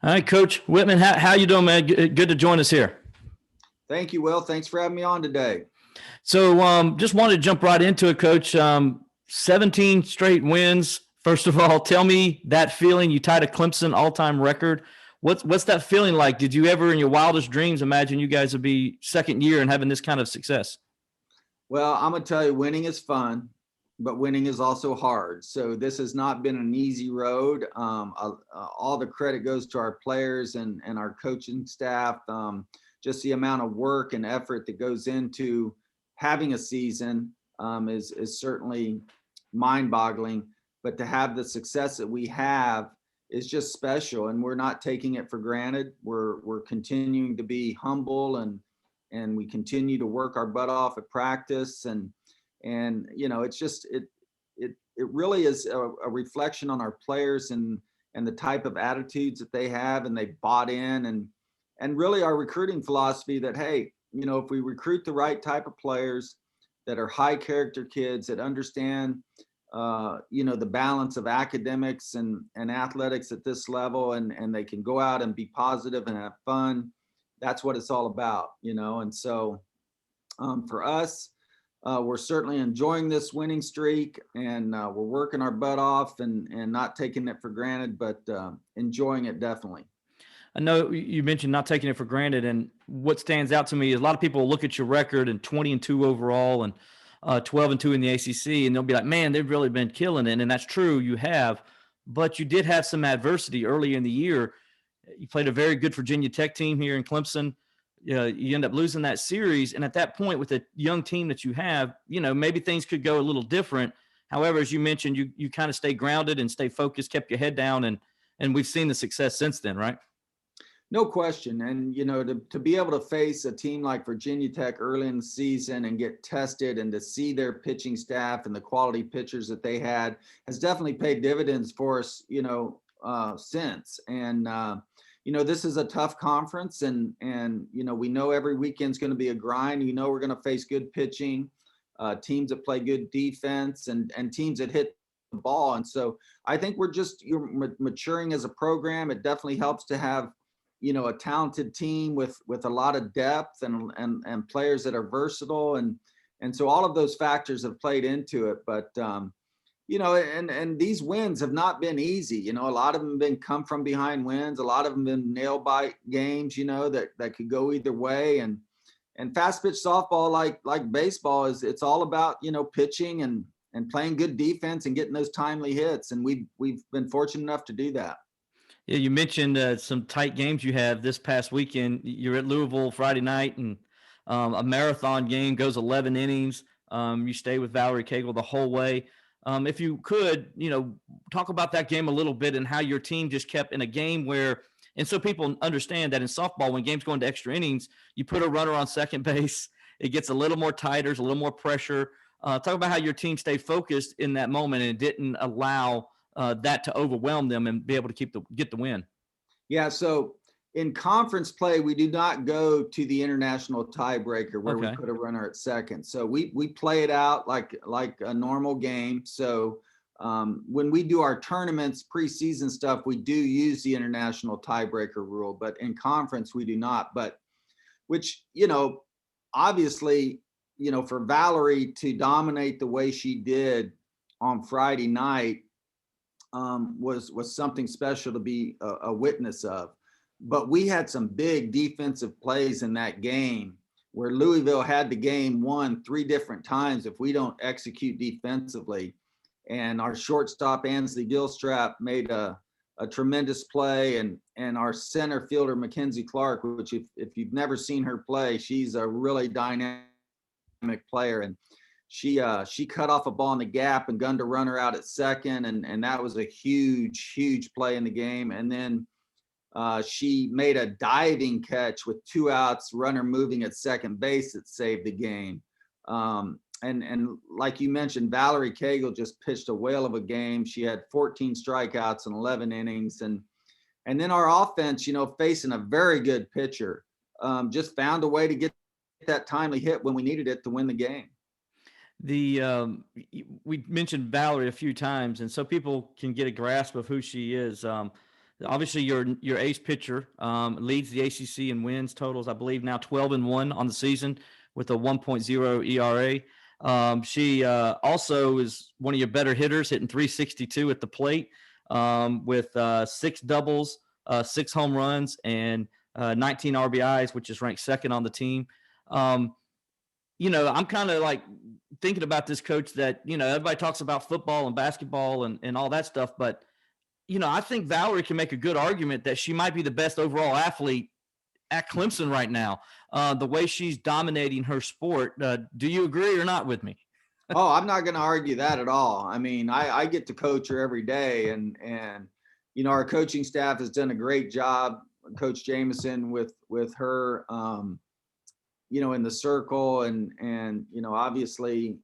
All right, Coach Whitman, how you doing, man? Good to join us here. Thank you, Will. Thanks for having me on today. So, just wanted to jump right into it, Coach. 17 straight wins. First of all, tell me that feeling. You tied a Clemson all-time record. What's that feeling like? Did you ever, in your wildest dreams, imagine you guys would be second year and having this kind of success? Well, I'm going to tell you, winning is fun, but winning is also hard. So this has not been an easy road. All the credit goes to our players and our coaching staff. Just the amount of work and effort that goes into having a season is certainly mind-boggling. But to have the success that we have is just special, and we're not taking it for granted. We're continuing to be humble, and we continue to work our butt off at practice, and it's just it really is a reflection on our players and the type of attitudes that they have, and they bought in, and really our recruiting philosophy that, hey, if we recruit the right type of players that are high character kids that understand the balance of academics and athletics at this level, and they can go out and be positive and have fun. That's what it's all about, and so for us, we're certainly enjoying this winning streak, and we're working our butt off and not taking it for granted, but enjoying it definitely. I know you mentioned not taking it for granted, and what stands out to me is a lot of people look at your record and 20-2 overall and 12-2 in the ACC, and they'll be like, "Man, they've really been killing it," and that's true. You have, but you did have some adversity early in the year. You played a very good Virginia Tech team here in Clemson. You end up losing that series, and at that point, with the young team that you have, maybe things could go a little different. However, as you mentioned, you kind of stay grounded and stay focused, kept your head down, and we've seen the success since then, right? No question. And, to be able to face a team like Virginia Tech early in the season and get tested, and to see their pitching staff and the quality pitchers that they had has definitely paid dividends for us, since. And, this is a tough conference, and we know every weekend's going to be a grind. We're going to face good pitching, teams that play good defense, and teams that hit the ball. And so I think you're maturing as a program. It definitely helps to have a talented team with a lot of depth and players that are versatile, and so all of those factors have played into it. But and these wins have not been easy. A lot of them have been come from behind wins. A lot of them have been nail bite games. That could go either way. And fast pitch softball, like baseball, it's all about pitching and playing good defense and getting those timely hits. And we've been fortunate enough to do that. Yeah, you mentioned some tight games you have this past weekend. You're at Louisville Friday night, and a marathon game goes 11 innings. You stay with Valerie Cagle the whole way. If you could, talk about that game a little bit and how your team just kept in a game where, and so people understand that in softball, when games go into extra innings, you put a runner on second base, it gets a little more tighter, there's a little more pressure. Talk about how your team stayed focused in that moment and didn't allow that to overwhelm them and be able to get the win. Yeah. So in conference play, we do not go to the international tiebreaker where we put a runner at second. So we play it out like a normal game. So when we do our tournaments, preseason stuff, we do use the international tiebreaker rule, but in conference we do not. But which, obviously, for Valerie to dominate the way she did on Friday night was something special to be a witness of. But we had some big defensive plays in that game where Louisville had the game won 3 different times if we don't execute defensively. And our shortstop, Ansley Gilstrap, made a tremendous play. And our center fielder, Mackenzie Clark, which if you've never seen her play, she's a really dynamic player. And she cut off a ball in the gap and gunned a runner out at second. And that was a huge play in the game. And then she made a diving catch with 2 outs, runner moving at second base that saved the game. And like you mentioned, Valerie Cagle just pitched a whale of a game. She had 14 strikeouts in 11 innings. And then our offense, facing a very good pitcher, just found a way to get that timely hit when we needed it to win the game. We mentioned Valerie a few times, and so people can get a grasp of who she is. Obviously, your ace pitcher, leads the ACC in wins totals. I believe now 12-1 on the season with a 1.0 ERA. She also is one of your better hitters, hitting 362 at the plate, with 6 doubles, 6 home runs, and 19 RBIs, which is ranked second on the team. I'm kind of like thinking about this, coach, that, everybody talks about football and basketball and all that stuff, but I think Valerie can make a good argument that she might be the best overall athlete at Clemson right now. The way she's dominating her sport. Do you agree or not with me? Oh, I'm not going to argue that at all. I mean, I get to coach her every day, and our coaching staff has done a great job. Coach Jameson with her, in the circle, and obviously,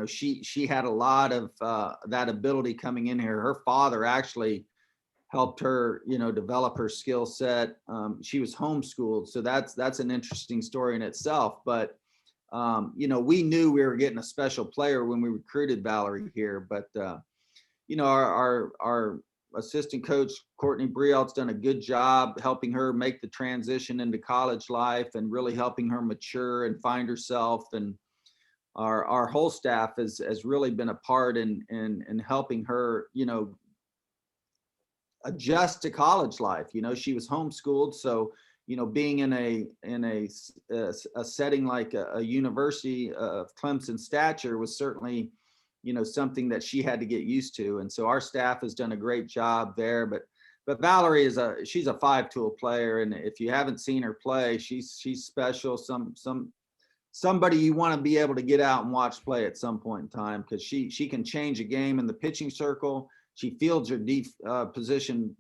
she had a lot of that ability coming in here. Her father actually helped her, develop her skill set. She was homeschooled, so that's an interesting story in itself. But we knew we were getting a special player when we recruited Valerie here. But our assistant coach Courtney Brielt's done a good job helping her make the transition into college life and really helping her mature and find herself. And our whole staff has really been a part in helping her, adjust to college life. She was homeschooled, so being in a setting like a university of Clemson stature was certainly something that she had to get used to. And so our staff has done a great job there. But Valerie she's a 5-tool player, and if you haven't seen her play, she's special. Somebody you want to be able to get out and watch play at some point in time, because she can change a game in the pitching circle. She fields her deep position,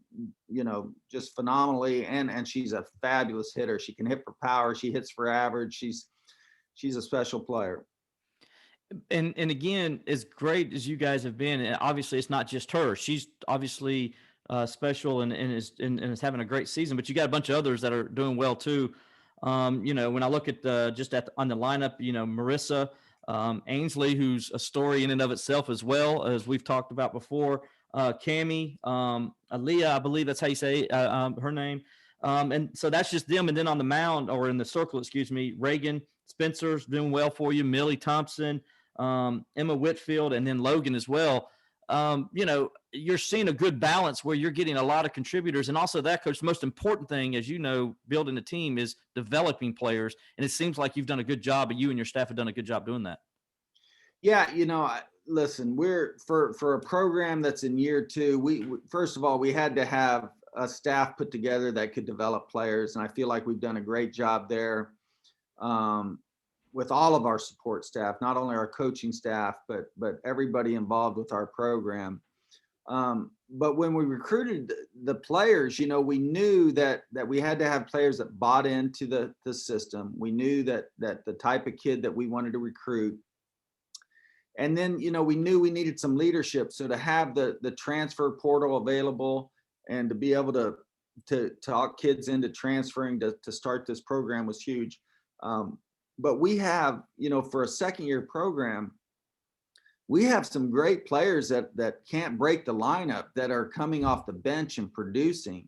just phenomenally, and she's a fabulous hitter. She can hit for power. She hits for average. She's a special player. And again, as great as you guys have been, and obviously it's not just her. She's obviously special and is having a great season. But you got a bunch of others that are doing well too. When I look at on the lineup, Marissa Ainsley, who's a story in and of itself, as well as we've talked about before. Cammie, Aaliyah, I believe that's how you say her name. And so that's just them. And then on the mound, or in the circle, excuse me, Reagan Spencer's doing well for you, Millie Thompson, Emma Whitfield, and then Logan as well. You're seeing a good balance where you're getting a lot of contributors. And also that, coach, the most important thing, as you know, building a team is developing players. And it seems like you've done a good job, and you and your staff have done a good job doing that. Yeah, listen, we're for a program that's in year 2. We first of all, we had to have a staff put together that could develop players, and I feel like we've done a great job there with all of our support staff, not only our coaching staff, but everybody involved with our program. But when we recruited the players, we knew that we had to have players that bought into the system. We knew that the type of kid that we wanted to recruit. And then, we knew we needed some leadership. So to have the transfer portal available and to be able to talk kids into transferring to start this program was huge. But we have, for a second-year program, we have some great players that can't break the lineup that are coming off the bench and producing.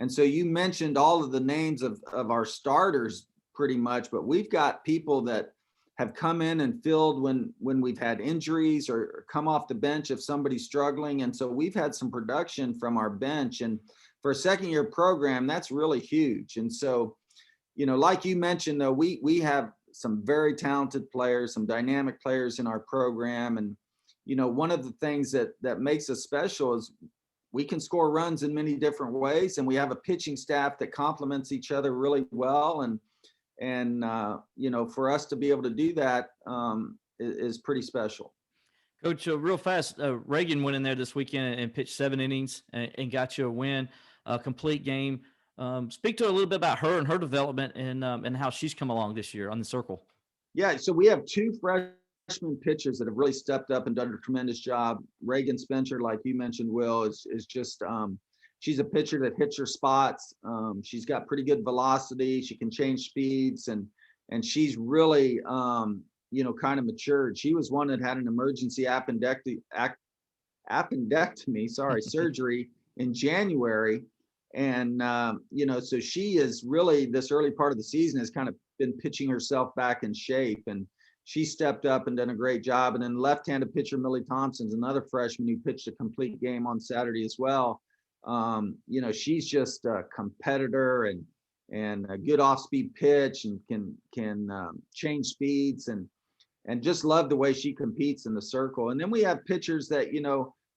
And so you mentioned all of the names of our starters pretty much, but we've got people that have come in and filled when we've had injuries or come off the bench if somebody's struggling. And so we've had some production from our bench. And for a second-year program, that's really huge. And so, like you mentioned, though, we have some very talented players, some dynamic players in our program. And, one of the things that makes us special is we can score runs in many different ways. And we have a pitching staff that complements each other really well. And for us to be able to do that is pretty special. Coach, real fast, Reagan went in there this weekend and pitched 7 innings and got you a win, a complete game. Speak to her a little bit about her and her development and how she's come along this year on the circle. Yeah, so we have 2 freshman pitchers that have really stepped up and done a tremendous job. Reagan Spencer, like you mentioned, Will, is just she's a pitcher that hits her spots. She's got pretty good velocity. She can change speeds, and she's really kind of matured. She was one that had an emergency appendectomy, surgery in January. And, so she is really, this early part of the season has kind of been pitching herself back in shape. And she stepped up and done a great job. And then left-handed pitcher Millie Thompson's another freshman who pitched a complete game on Saturday as well. She's just a competitor and a good off-speed pitch and can change speeds and just love the way she competes in the circle. And then we have pitchers that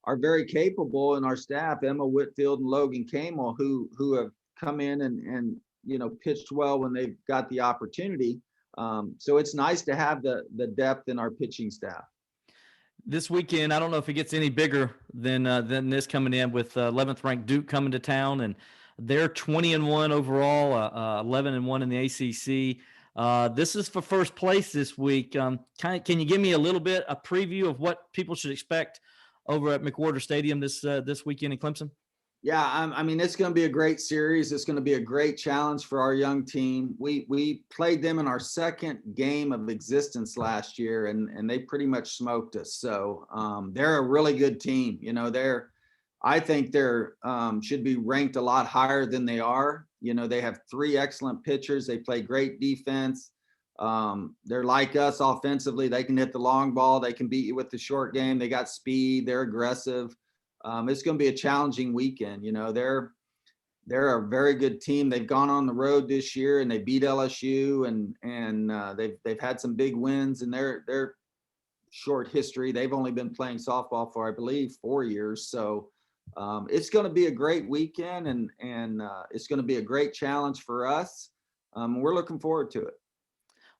are very capable in our staff, Emma Whitfield and Logan Cagle, who have come in and pitched well when they've got the opportunity. So it's nice to have the depth in our pitching staff. This weekend, I don't know if it gets any bigger than this coming in with 11th ranked Duke coming to town, and they're 20-1 overall, 11-1 in the ACC. This is for first place this week. Can you give me a little bit a preview of what people should expect over at McWhorter Stadium this weekend in Clemson? Yeah, I mean, it's going to be a great series. It's going to be a great challenge for our young team. We played them in our second game of existence last year, and they pretty much smoked us. So they're a really good team. I think they're should be ranked a lot higher than they are. They have 3 excellent pitchers. They play great defense. They're like us offensively. They can hit the long ball. They can beat you with the short game. They got speed. They're aggressive. It's going to be a challenging weekend. They're a very good team. They've gone on the road this year and they beat LSU and they've had some big wins in their short history. They've only been playing softball for, I believe, 4 years. So it's going to be a great weekend and it's going to be a great challenge for us. We're looking forward to it.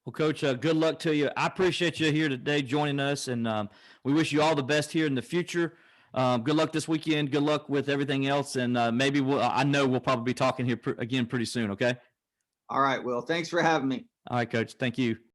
Well, Coach, good luck to you. I appreciate you here today joining us, and we wish you all the best here in the future. Good luck this weekend. Good luck with everything else, and maybe I know we'll probably be talking here again pretty soon. Okay. All right. Well, thanks for having me. All right, Coach. Thank you.